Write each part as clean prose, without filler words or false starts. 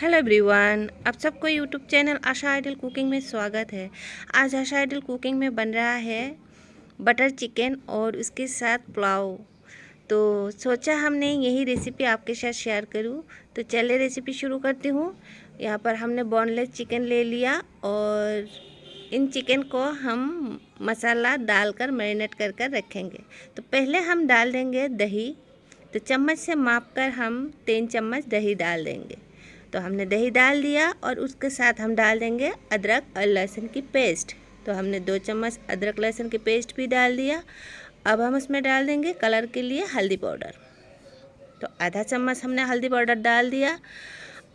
Hello everyone, आप सबको YouTube channel आशा idol cooking में स्वागत है। आज आशा आइडल कुकिंग में बन रहा है बटर चिकन और उसके साथ पुलाव। तो सोचा हमने यही रेसिपी आपके साथ शेयर करूं। तो चलिए रेसिपी शुरू करती हूं। यहाँ पर हमने बोनलेस चिकन ले लिया और इन चिकन को हम मसाला डालकर मैरिनेट कर कर रखेंगे। तो पहले हम डाल देंगे दही। तो चम्मच से मापकर हम 3 चम्मच दही डाल देंगे। तो हमने दही डाल दिया और उसके साथ हम डाल देंगे अदरक और लहसुन की पेस्ट। तो हमने 2 चम्मच अदरक लहसुन की पेस्ट भी डाल दिया। अब हम उसमें डाल देंगे कलर के लिए हल्दी पाउडर। तो आधा चम्मच हमने हल्दी पाउडर डाल दिया।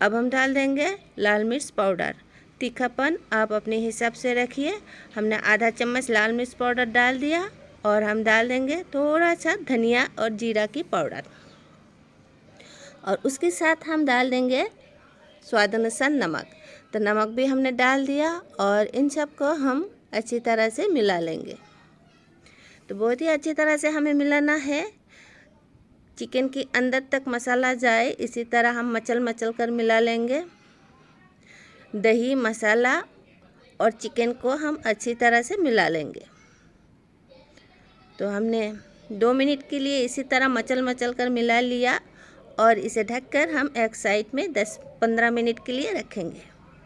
अब हम डाल देंगे लाल मिर्च पाउडर। तीखापन आप अपने हिसाब से रखिए। हमने आधा चम्मच लाल मिर्च पाउडर डाल दिया और हम डाल देंगे थोड़ा सा धनिया और जीरा की पाउडर। और उसके साथ हम डाल देंगे स्वाद अनुसार नमक। तो नमक भी हमने डाल दिया और इन सब को हम अच्छी तरह से मिला लेंगे। तो बहुत ही अच्छी तरह से हमें मिलाना है, चिकन के अंदर तक मसाला जाए। इसी तरह हम मचल कर मिला लेंगे। दही, मसाला और चिकन को हम अच्छी तरह से मिला लेंगे। तो हमने 2 मिनट के लिए इसी तरह मचल कर मिला लिया और इसे ढककर हम एक साइड में 10-15 मिनट के लिए रखेंगे।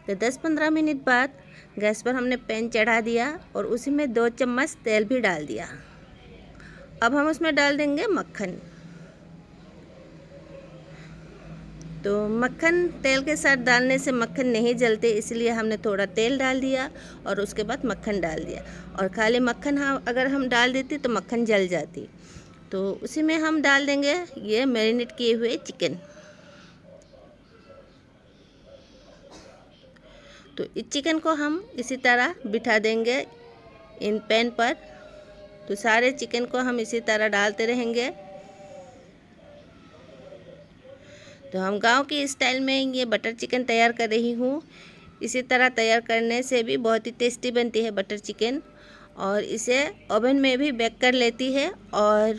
तो 10-15 मिनट बाद गैस पर हमने पैन चढ़ा दिया और उसी में 2 चम्मच तेल भी डाल दिया। अब हम उसमें डाल देंगे मक्खन। तो मक्खन तेल के साथ डालने से मक्खन नहीं जलते, इसलिए हमने थोड़ा तेल डाल दिया और उसके बाद मक्खन डाल दिया। और खाली मक्खन अगर हम डाल देते तो मक्खन जल जाती। तो उसी में हम डाल देंगे ये मैरिनेट किए हुए चिकन। तो इस चिकन को हम इसी तरह बिठा देंगे इन पैन पर। तो सारे चिकन को हम इसी तरह डालते रहेंगे। तो हम गांव की स्टाइल में ये बटर चिकन तैयार कर रही हूँ। इसी तरह तैयार करने से भी बहुत ही टेस्टी बनती है बटर चिकन। और इसे ओवन में भी बेक कर लेती है और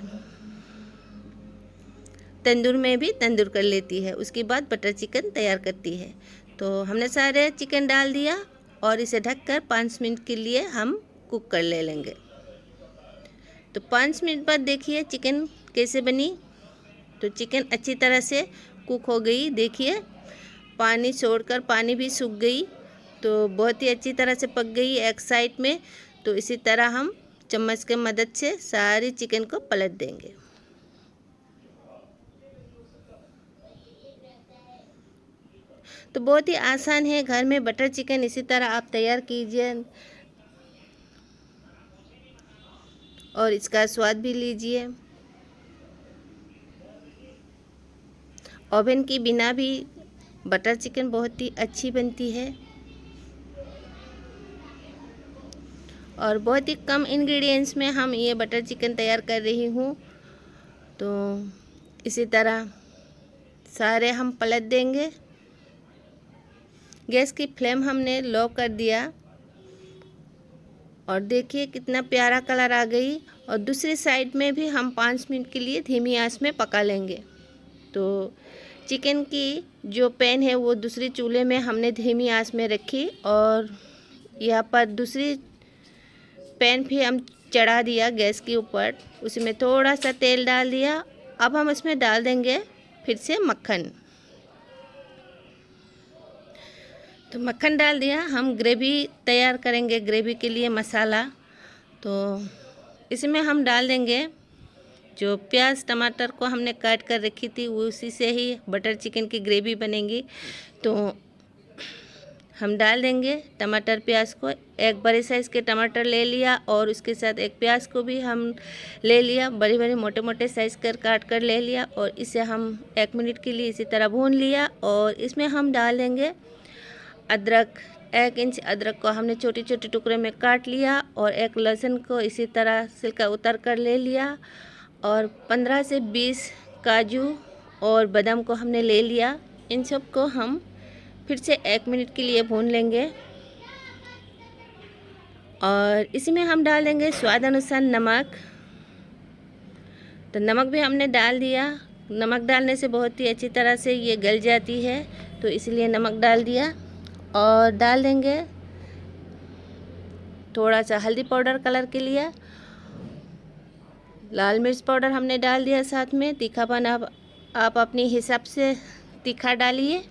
तंदूर में भी तंदूर कर लेती है। उसके बाद बटर चिकन तैयार करती है। तो हमने सारे चिकन डाल दिया और इसे ढककर 5 मिनट के लिए हम कुक कर ले लेंगे। तो 5 मिनट बाद देखिए चिकन कैसे बनी। तो चिकन अच्छी तरह से कुक हो गई। देखिए पानी छोड़कर पानी भी सूख गई। तो बहुत ही अच्छी तरह से पक गई एक साइड में। तो इसी तरह हम चम्मच के मदद से सारी चिकन को पलट देंगे। तो बहुत ही आसान है, घर में बटर चिकन इसी तरह आप तैयार कीजिए और इसका स्वाद भी लीजिए। ओवन के बिना भी बटर चिकन बहुत ही अच्छी बनती है और बहुत ही कम इंग्रेडिएंट्स में हम ये बटर चिकन तैयार कर रही हूँ। तो इसी तरह सारे हम पलट देंगे। गैस की फ्लेम हमने लो कर दिया और देखिए कितना प्यारा कलर आ गई। और दूसरी साइड में भी हम 5 मिनट के लिए धीमी आंच में पका लेंगे। तो चिकन की जो पैन है वो दूसरी चूल्हे में हमने धीमी आंच में रखी और यहाँ पर दूसरी पैन भी हम चढ़ा दिया गैस के ऊपर। उसमें थोड़ा सा तेल डाल दिया। अब हम इसमें डाल देंगे फिर से मक्खन। तो मक्खन डाल दिया। हम ग्रेवी तैयार करेंगे, ग्रेवी के लिए मसाला। तो इसमें हम डाल देंगे जो प्याज टमाटर को हमने काट कर रखी थी, उसी से ही बटर चिकन की ग्रेवी बनेगी। तो हम डाल देंगे टमाटर प्याज को। एक बड़े साइज़ के टमाटर ले लिया और उसके साथ एक प्याज को भी हम ले लिया, बड़े बड़े मोटे मोटे साइज़ कर काट कर ले लिया। और इसे हम 1 मिनट के लिए इसी तरह भून लिया। और इसमें हम डाल देंगे अदरक। 1 इंच अदरक को हमने छोटे छोटे टुकड़े में काट लिया और एक लहसुन को इसी तरह छिलका उतार कर ले लिया। और 15 से 20 काजू और बादाम को हमने ले लिया। इन सब को हम फिर से 1 मिनट के लिए भून लेंगे। और इसमें हम डाल देंगे स्वाद अनुसार नमक। तो नमक भी हमने डाल दिया। नमक डालने से बहुत ही अच्छी तरह से ये गल जाती है, तो इसलिए नमक डाल दिया। और डाल देंगे थोड़ा सा हल्दी पाउडर कलर के लिए, लाल मिर्च पाउडर हमने डाल दिया साथ में। तीखापन आप अपने हिसाब से तीखा डालिए।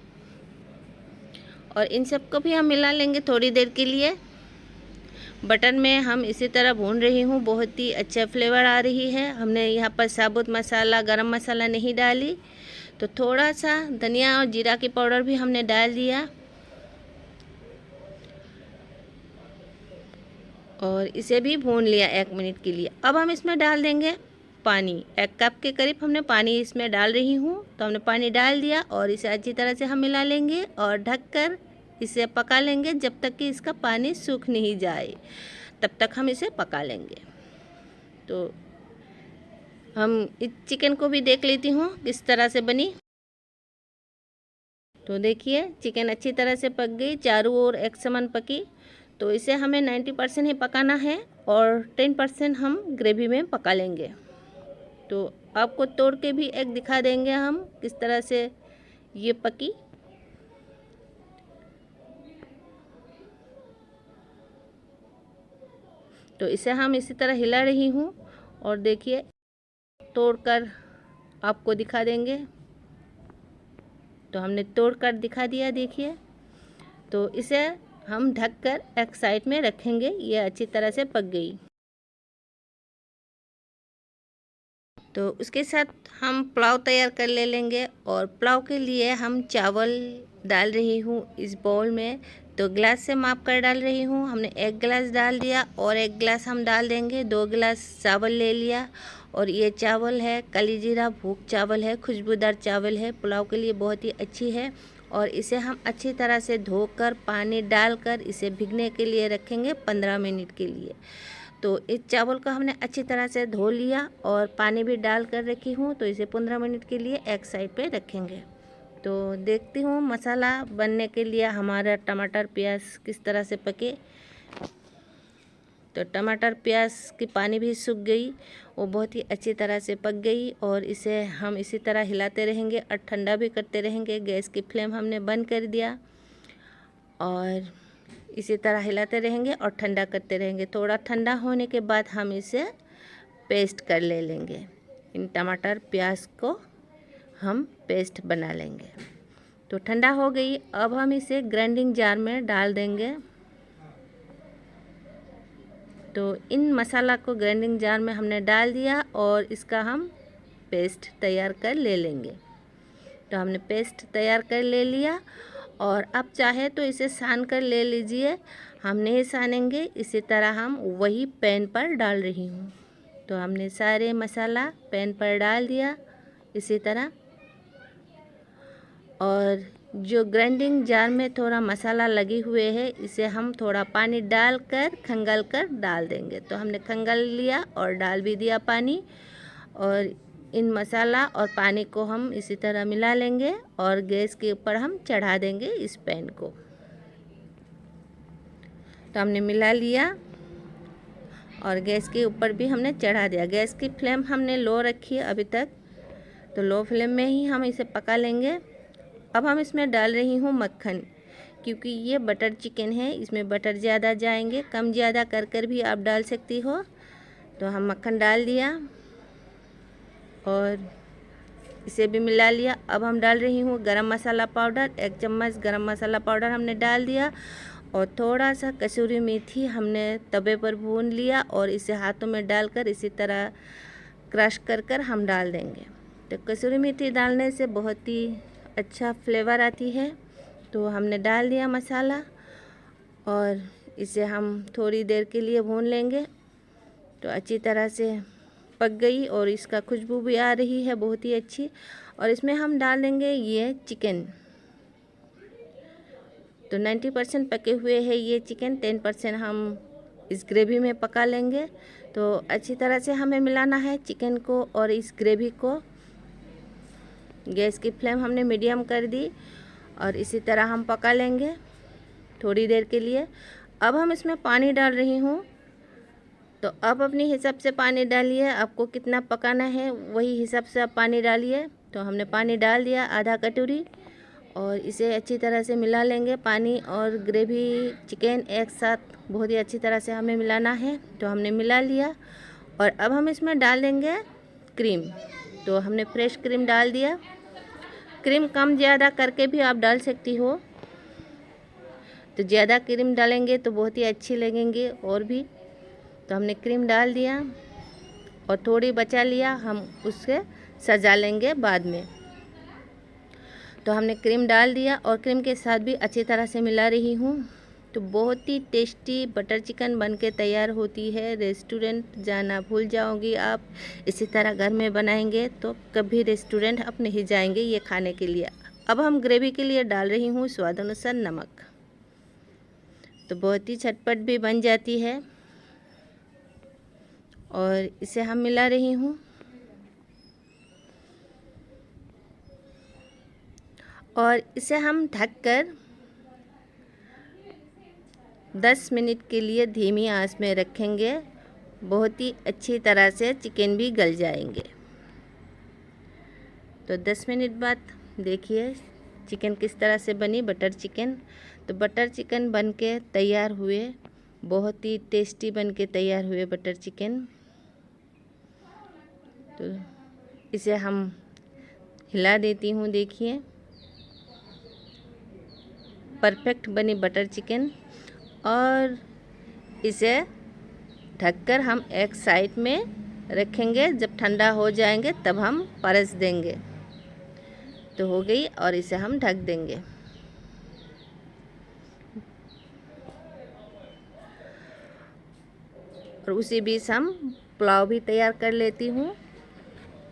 और इन सबको भी हम मिला लेंगे थोड़ी देर के लिए। बटन में हम इसी तरह भून रही हूँ, बहुत ही अच्छा फ्लेवर आ रही है। हमने यहाँ पर साबुत मसाला, गरम मसाला नहीं डाली, तो थोड़ा सा धनिया और जीरा की पाउडर भी हमने डाल दिया। और इसे भी भून लिया 1 मिनट के लिए। अब हम इसमें डाल देंगे पानी। 1 कप के करीब हमने पानी इसमें डाल रही हूँ, तो हमने पानी डाल दिया और इसे अच्छी तरह से हम मिला लेंगे और ढककर इसे पका लेंगे जब तक कि इसका पानी सूख नहीं जाए, तब तक हम इसे पका लेंगे। तो हम इस चिकन को भी देख लेती हूँ किस तरह से बनी। तो देखिए चिकन अच्छी तरह से पक गई, चारों ओर एक समान पकी। तो इसे हमें 90% ही पकाना है और 10% हम ग्रेवी में पका लेंगे। तो आपको तोड़ के भी एक दिखा देंगे हम किस तरह से ये पकी। तो इसे हम इसी तरह हिला रही हूँ और देखिए तोड़कर आपको दिखा देंगे। तो हमने तोड़कर दिखा दिया, देखिए। तो इसे हम ढककर एक साइड में रखेंगे, ये अच्छी तरह से पक गई। तो उसके साथ हम पुलाव तैयार कर ले लेंगे। और पुलाव के लिए हम चावल डाल रही हूँ इस बाउल में। तो गिलास से माप कर डाल रही हूँ। हमने 1 गिलास डाल दिया और 1 गिलास हम डाल देंगे। 2 गिलास चावल ले लिया। और ये चावल है काली जीरा भूख चावल है, खुशबूदार चावल है, पुलाव के लिए बहुत ही अच्छी है। और इसे हम अच्छी तरह से धोकर पानी डालकर इसे भिगने के लिए रखेंगे 15 मिनट के लिए। तो इस चावल को हमने अच्छी तरह से धो लिया और पानी भी डाल कर रखी हूँ। तो इसे 15 मिनट के लिए एक साइड पे रखेंगे। तो देखती हूँ मसाला बनने के लिए हमारा टमाटर प्याज किस तरह से पके। तो टमाटर प्याज की पानी भी सूख गई, वो बहुत ही अच्छी तरह से पक गई। और इसे हम इसी तरह हिलाते रहेंगे और ठंडा भी करते रहेंगे। गैस की फ्लेम हमने बंद कर दिया और इसी तरह हिलाते रहेंगे और ठंडा करते रहेंगे। थोड़ा ठंडा होने के बाद हम इसे पेस्ट कर ले लेंगे। इन टमाटर प्याज को हम पेस्ट बना लेंगे। तो ठंडा हो गई, अब हम इसे ग्राइंडिंग जार में डाल देंगे। तो इन मसाला को ग्राइंडिंग जार में हमने डाल दिया और इसका हम पेस्ट तैयार कर ले लेंगे। तो हमने पेस्ट तैयार कर ले लिया और अब चाहे तो इसे सान कर ले लीजिए। हम नहीं सानेंगे, इसी तरह हम वही पैन पर डाल रही हूँ। तो हमने सारे मसाला पैन पर डाल दिया इसी तरह। और जो ग्राइंडिंग जार में थोड़ा मसाला लगे हुए है, इसे हम थोड़ा पानी डालकर खंगाल कर डाल देंगे। तो हमने खंगाल लिया और डाल भी दिया पानी। और इन मसाला और पानी को हम इसी तरह मिला लेंगे और गैस के ऊपर हम चढ़ा देंगे इस पैन को। तो हमने मिला लिया और गैस के ऊपर भी हमने चढ़ा दिया। गैस की फ्लेम हमने लो रखी है अभी तक, तो लो फ्लेम में ही हम इसे पका लेंगे। अब हम इसमें डाल रही हूँ मक्खन, क्योंकि ये बटर चिकन है, इसमें बटर ज़्यादा जाएंगे, कम ज़्यादा कर कर भी आप डाल सकती हो। तो हम मक्खन डाल दिया और इसे भी मिला लिया। अब हम डाल रही हूँ गरम मसाला पाउडर, 1 चम्मच गरम मसाला पाउडर हमने डाल दिया। और थोड़ा सा कसूरी मेथी हमने तवे पर भून लिया और इसे हाथों में डालकर इसी तरह क्रश कर कर हम डाल देंगे। तो कसूरी मेथी डालने से बहुत ही अच्छा फ्लेवर आती है। तो हमने डाल दिया मसाला और इसे हम थोड़ी देर के लिए भून लेंगे। तो अच्छी तरह से पक गई और इसका खुशबू भी आ रही है बहुत ही अच्छी। और इसमें हम डाल देंगे ये चिकन। तो 90% पके हुए हैं ये चिकन, 10% हम इस ग्रेवी में पका लेंगे। तो अच्छी तरह से हमें मिलाना है चिकन को और इस ग्रेवी को। गैस की फ्लेम हमने मीडियम कर दी और इसी तरह हम पका लेंगे थोड़ी देर के लिए। अब हम इसमें पानी डाल रही हूँ। तो अब अपने हिसाब से पानी डालिए, आपको कितना पकाना है वही हिसाब से आप पानी डालिए। तो हमने पानी डाल दिया आधा कटोरी और इसे अच्छी तरह से मिला लेंगे। पानी और ग्रेवी चिकन एक साथ बहुत ही अच्छी तरह से हमें मिलाना है। तो हमने मिला लिया और अब हम इसमें डाल देंगे क्रीम। तो हमने फ्रेश क्रीम डाल दिया। क्रीम कम ज़्यादा करके भी आप डाल सकती हो। तो ज़्यादा क्रीम डालेंगे तो बहुत ही अच्छी लगेंगे और भी। तो हमने क्रीम डाल दिया और थोड़ी बचा लिया, हम उससे सजा लेंगे बाद में। तो हमने क्रीम डाल दिया और क्रीम के साथ भी अच्छी तरह से मिला रही हूँ। तो बहुत ही टेस्टी बटर चिकन बनके तैयार होती है। रेस्टोरेंट जाना भूल जाओगी आप, इसी तरह घर में बनाएंगे तो कभी रेस्टोरेंट आप नहीं जाएंगे ये खाने के लिए। अब हम ग्रेवी के लिए डाल रही हूँ स्वाद अनुसार नमक। तो बहुत ही झटपट भी बन जाती है और इसे हम मिला रही हूँ। और इसे हम ढककर 10 मिनट के लिए धीमी आंच में रखेंगे। बहुत ही अच्छी तरह से चिकन भी गल जाएंगे। तो 10 मिनट बाद देखिए चिकन किस तरह से बनी बटर चिकन। तो बटर चिकन बनके तैयार हुए, बहुत ही टेस्टी बनके तैयार हुए बटर चिकन। तो इसे हम हिला देती हूँ। देखिए परफेक्ट बनी बटर चिकन। और इसे ढककर हम एक साइड में रखेंगे। जब ठंडा हो जाएंगे तब हम परस देंगे। तो हो गई और इसे हम ढक देंगे। और उसी बीच हम पुलाव भी तैयार कर लेती हूँ।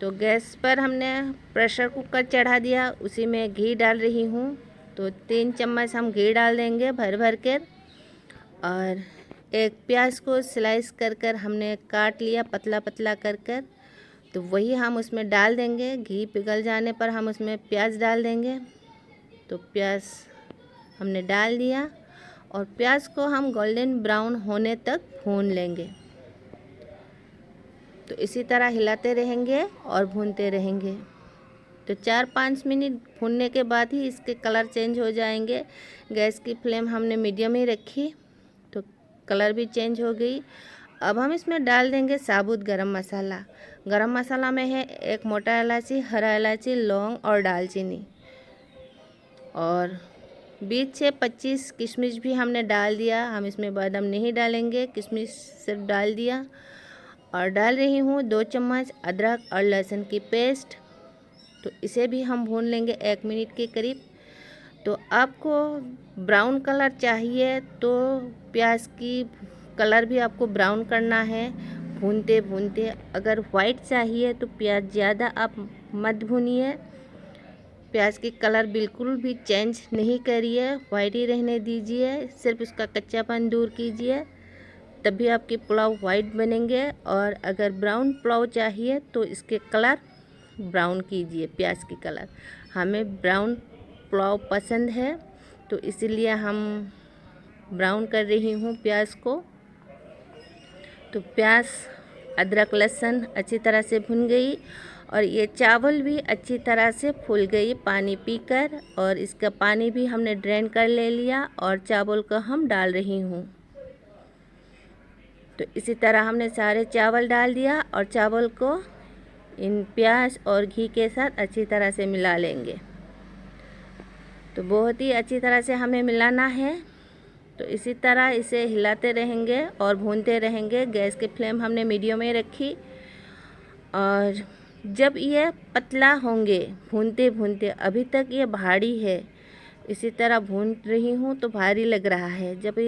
तो गैस पर हमने प्रेशर कुकर चढ़ा दिया, उसी में घी डाल रही हूँ। तो 3 चम्मच हम घी डाल देंगे भर भर कर। और एक प्याज को स्लाइस कर कर हमने काट लिया पतला पतला कर कर। तो वही हम उसमें डाल देंगे। घी पिघल जाने पर हम उसमें प्याज डाल देंगे। तो प्याज हमने डाल दिया और प्याज को हम गोल्डन ब्राउन होने तक भून लेंगे। तो इसी तरह हिलाते रहेंगे और भूनते रहेंगे। तो 4-5 मिनट भूनने के बाद ही इसके कलर चेंज हो जाएंगे। गैस की फ्लेम हमने मीडियम ही रखी, तो कलर भी चेंज हो गई। अब हम इसमें डाल देंगे साबुत गरम मसाला। गरम मसाला में है एक मोटा इलायची, हरा इलायची, लौंग और दालचीनी। और 20 से 25 किशमिश भी हमने डाल दिया। हम इसमें बादाम नहीं डालेंगे, किशमिश सिर्फ डाल दिया। और डाल रही हूँ 2 चम्मच अदरक और लहसुन की पेस्ट। तो इसे भी हम भून लेंगे 1 मिनट के करीब। तो आपको ब्राउन कलर चाहिए तो प्याज की कलर भी आपको ब्राउन करना है भूनते भूनते। अगर वाइट चाहिए तो प्याज ज़्यादा आप मत भूनिए। प्याज की कलर बिल्कुल भी चेंज नहीं करिए, वाइट ही रहने दीजिए। सिर्फ उसका कच्चापन दूर कीजिए, तभी आपके पुलाव वाइट बनेंगे। और अगर ब्राउन पुलाव चाहिए तो इसके कलर ब्राउन कीजिए, प्याज की कलर। हमें ब्राउन पुलाव पसंद है तो इसीलिए हम ब्राउन कर रही हूँ प्याज को। तो प्याज, अदरक, लहसुन अच्छी तरह से भुन गई और ये चावल भी अच्छी तरह से फूल गई पानी पीकर। और इसका पानी भी हमने ड्रेन कर ले लिया और चावल को हम डाल रही हूँ। तो इसी तरह हमने सारे चावल डाल दिया और चावल को इन प्याज और घी के साथ अच्छी तरह से मिला लेंगे। तो बहुत ही अच्छी तरह से हमें मिलाना है। तो इसी तरह इसे हिलाते रहेंगे और भूनते रहेंगे। गैस की फ्लेम हमने मीडियम में रखी। और जब ये पतला होंगे भूनते भूनते, अभी तक ये भारी है, इसी तरह भून रही हूँ तो भारी लग रहा है। जब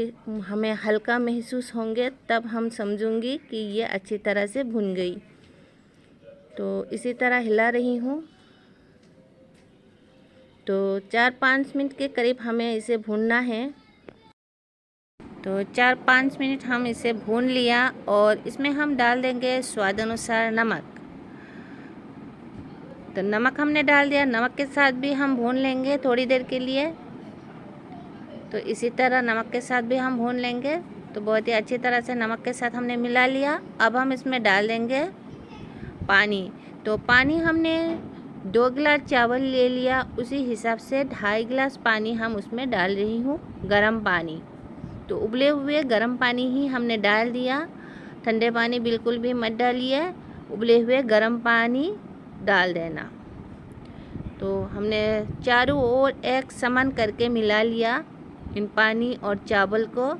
हमें हल्का महसूस होंगे तब हम समझूंगी कि ये अच्छी तरह से भुन गई। तो इसी तरह हिला रही हूँ। तो 4-5 मिनट के करीब हमें इसे भूनना है। तो 4-5 मिनट हम इसे भून लिया और इसमें हम डाल देंगे स्वाद अनुसार नमक। तो नमक हमने डाल दिया। नमक के साथ भी हम भून लेंगे थोड़ी देर के लिए। तो इसी तरह नमक के साथ भी हम भून लेंगे। तो बहुत ही अच्छी तरह से नमक के साथ हमने मिला लिया। अब हम इसमें डाल देंगे पानी। तो पानी हमने 2 गिलास चावल ले लिया, उसी हिसाब से 2.5 गिलास पानी हम उसमें डाल रही हूँ, गरम पानी। तो उबले हुए गरम पानी ही हमने डाल दिया, ठंडे पानी बिल्कुल भी मत डालिए, उबले हुए गरम पानी डाल देना। तो हमने चारों ओर एक समान करके मिला लिया इन पानी और चावल को,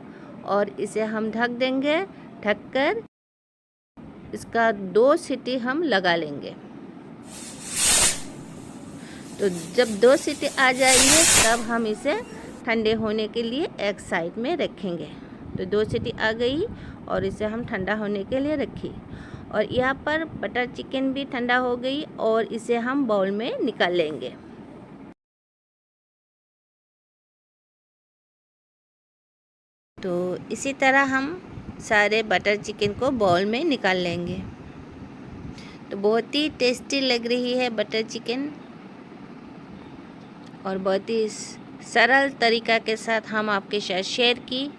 और इसे हम ढक देंगे। ढककर इसका 2 सीटी हम लगा लेंगे। तो जब 2 सीटी आ जाएंगे तब हम इसे ठंडे होने के लिए एक साइड में रखेंगे। तो 2 सीटी आ गई और इसे हम ठंडा होने के लिए रखी। और यहाँ पर बटर चिकन भी ठंडा हो गई और इसे हम बाउल में निकाल लेंगे। तो इसी तरह हम सारे बटर चिकन को बाउल में निकाल लेंगे। तो बहुत ही टेस्टी लग रही है बटर चिकन, और बहुत ही सरल तरीका के साथ हम आपके साथ शेयर की।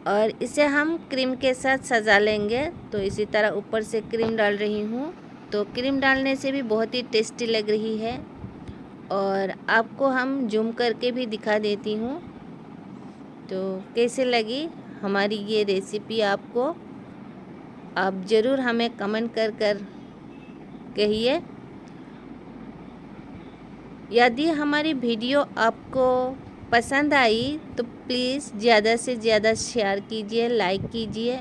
और इसे हम क्रीम के साथ सजा लेंगे। तो इसी तरह ऊपर से क्रीम डाल रही हूँ। तो क्रीम डालने से भी बहुत ही टेस्टी लग रही है, और आपको हम जूम करके भी दिखा देती हूँ। तो कैसे लगी हमारी ये रेसिपी आपको, आप ज़रूर हमें कमेंट कर कहिए। यदि हमारी वीडियो आपको पसंद आई तो प्लीज़ ज़्यादा से ज़्यादा शेयर कीजिए, लाइक कीजिए।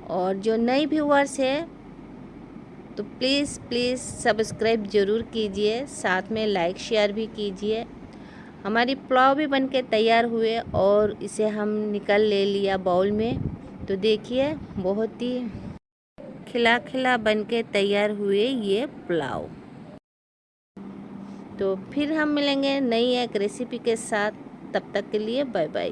और जो नए व्यूअर्स है तो प्लीज़ सब्सक्राइब ज़रूर कीजिए, साथ में लाइक शेयर भी कीजिए। हमारी पुलाव भी बनके तैयार हुए और इसे हम निकाल ले लिया बाउल में। तो देखिए बहुत ही खिला खिला बनके तैयार हुए ये पुलाव। तो फिर हम मिलेंगे नई एक रेसिपी के साथ, तब तक के लिए बाय बाय।